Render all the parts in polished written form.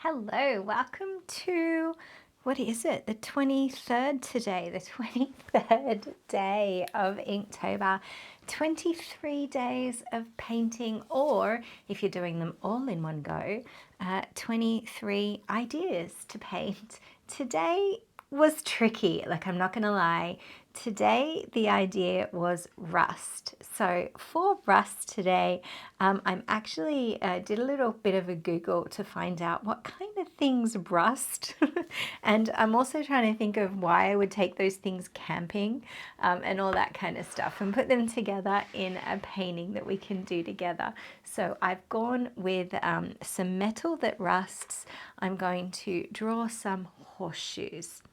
Hello, welcome to, what is it, the 23rd today, the 23rd day of Inktober. 23 days of painting, or if you're doing them all in one go, 23 ideas to paint. Today was tricky, like I'm not gonna lie. Today the idea was rust. So for rust today, I'm actually did a little bit of a Google to find out what kind of things rust. And I'm also trying to think of why I would take those things camping and all that kind of stuff and put them together in a painting that we can do together. So I've gone with some metal that rusts. I'm going to draw some horseshoes.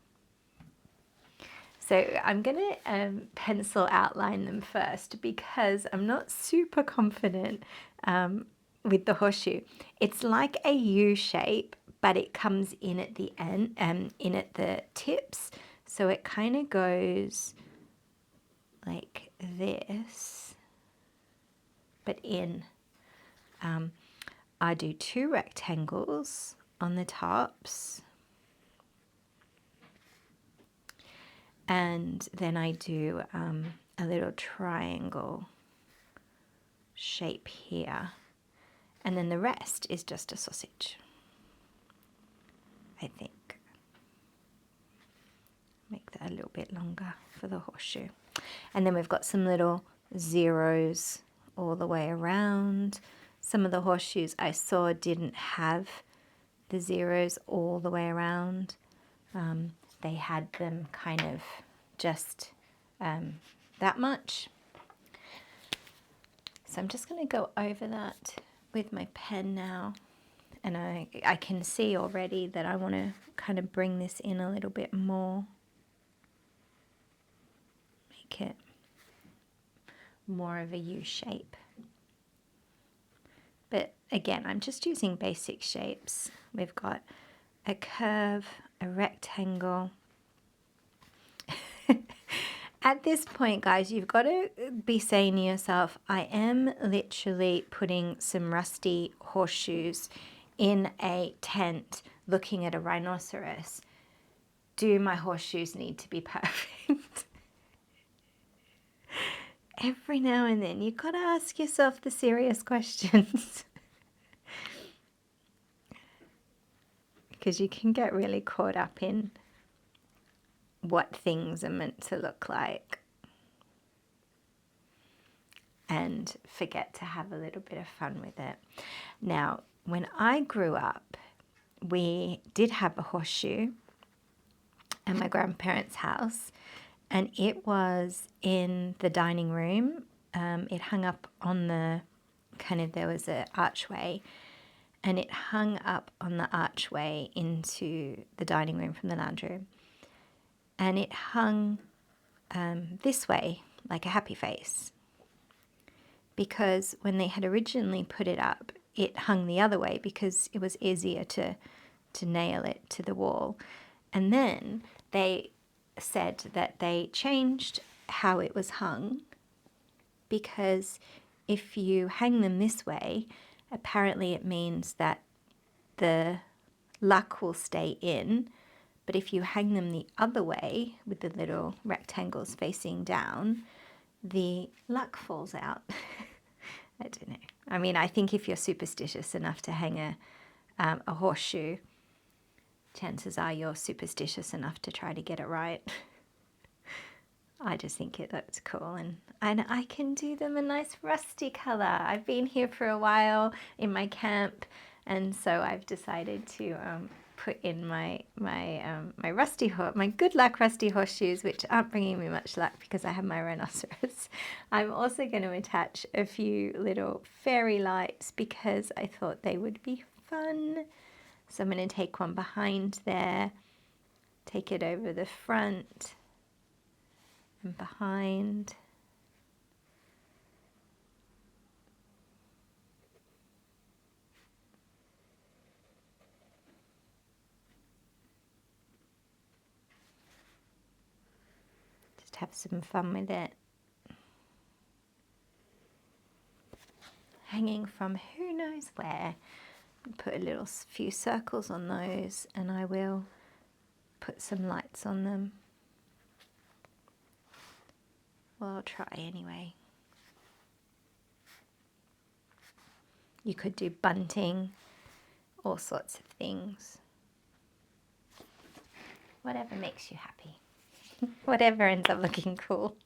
So I'm going to pencil outline them first because I'm not super confident with the horseshoe. It's like a U shape, but it comes in at the end, in at the tips. So it kind of goes like this, but in. I do 2 rectangles on the tops. And then I do a little triangle shape here. And then the rest is just a sausage, I think. Make that a little bit longer for the horseshoe. And then we've got some little zeros all the way around. Some of the horseshoes I saw didn't have the zeros all the way around. They had them kind of just that much. So I'm just going to go over that with my pen now. And I can see already that I want to kind of bring this in a little bit more. Make it more of a U shape. But again, I'm just using basic shapes. We've got a curve, a rectangle. At this point, guys, you've got to be saying to yourself, I am literally putting some rusty horseshoes in a tent looking at a rhinoceros. Do my horseshoes need to be perfect? Every now and then, you've got to ask yourself the serious questions. Because you can get really caught up in what things are meant to look like and forget to have a little bit of fun with it. Now, when I grew up, we did have a horseshoe at my grandparents' house, and it was in the dining room. It hung up on the there was an archway, and it hung up on the archway into the dining room from the lounge room. And it hung this way, like a happy face. Because when they had originally put it up, it hung the other way because it was easier to nail it to the wall. And then they said that they changed how it was hung, because if you hang them this way, apparently it means that the luck will stay in. But if you hang them the other way with the little rectangles facing down, the luck falls out. I don't know. I mean, I think if you're superstitious enough to hang a horseshoe, chances are you're superstitious enough to try to get it right. I just think it looks cool, and I can do them a nice rusty colour. I've been here for a while in my camp, and so I've decided to put in my good luck rusty horseshoes, which aren't bringing me much luck because I have my rhinoceros. I'm also going to attach a few little fairy lights because I thought they would be fun. So I'm going to take one behind there, take it over the front and behind. Have some fun with it. Hanging from who knows where. put a little few circles on those, and I will put some lights on them. Well, I'll try anyway. You could do bunting, all sorts of things. Whatever makes you happy. Whatever ends up looking cool.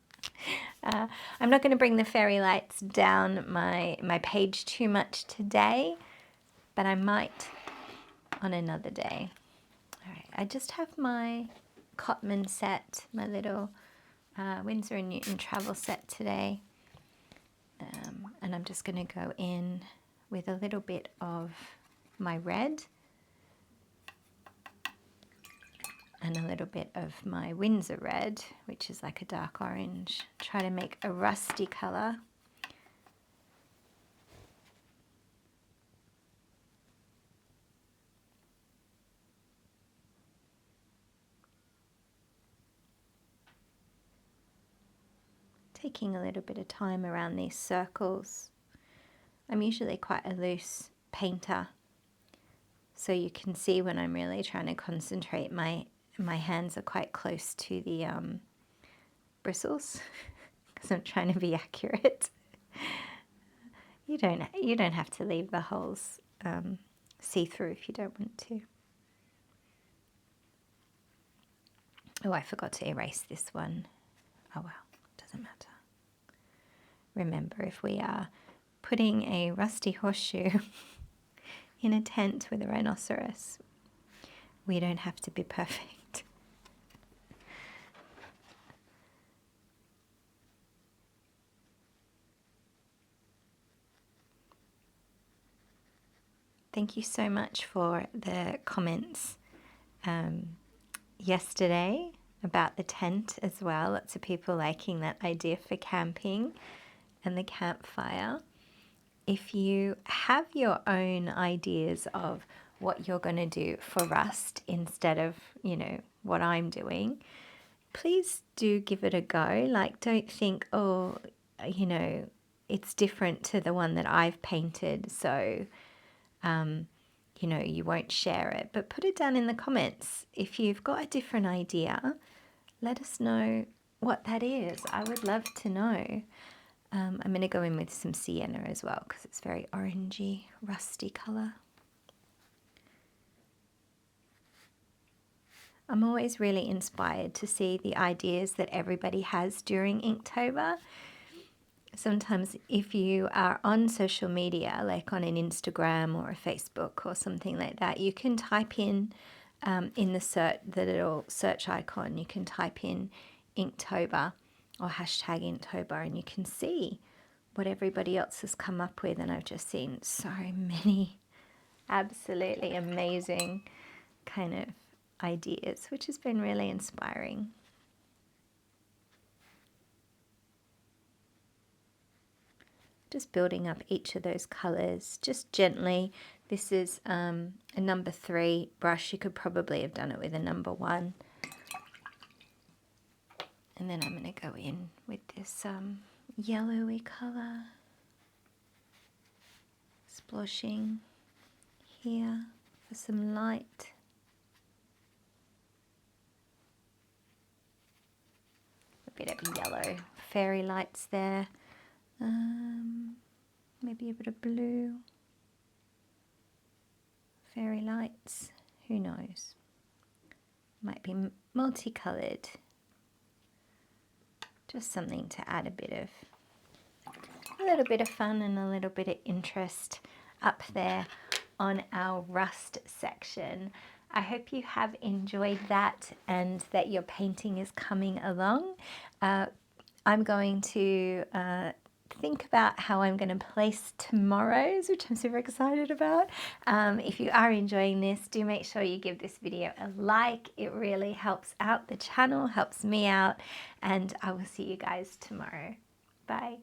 I'm not going to bring the fairy lights down my page too much today, but I might on another day. All right, I just have my Cotman set, my little Winsor & Newton travel set today. And I'm just going to go in with a little bit of my red and a little bit of my Winsor red, which is like a dark orange. Try to make a rusty colour. Taking a little bit of time around these circles. I'm usually quite a loose painter, so you can see when I'm really trying to concentrate, my hands are quite close to the bristles because I'm trying to be accurate. You don't have to leave the holes see-through if you don't want to. Oh, I forgot to erase this one. Oh well, doesn't matter. Remember, if we are putting a rusty horseshoe in a tent with a rhinoceros, we don't have to be perfect. Thank you so much for the comments yesterday about the tent as well. Lots of people liking that idea for camping and the campfire. If you have your own ideas of what you're going to do for rust instead of, what I'm doing, please do give it a go. Like, don't think, oh, it's different to the one that I've painted, so, you won't share it. But put it down in the comments. If you've got a different idea, let us know what that is. I would love to know. I'm going to go in with some sienna as well because it's very orangey, rusty colour. I'm always really inspired to see the ideas that everybody has during Inktober. Sometimes if you are on social media, like on an Instagram or a Facebook or something like that, you can type in the little search icon, you can type in Inktober or hashtag Inktober, and you can see what everybody else has come up with. And I've just seen so many absolutely amazing kind of ideas, which has been really inspiring. Just building up each of those colours, just gently. This is a number 3 brush. You could probably have done it with a number 1. And then I'm going to go in with this yellowy colour, sploshing here for some light. A bit of yellow fairy lights there. Maybe a bit of blue fairy lights. Who knows? Might be multicoloured. Just something to add a little bit of fun and a little bit of interest up there on our rust section. I hope you have enjoyed that and that your painting is coming along. I'm going to think about how I'm going to place tomorrow's, which I'm super excited about. If you are enjoying this, do make sure you give this video a like. It really helps out the channel, helps me out, and I will see you guys tomorrow. Bye.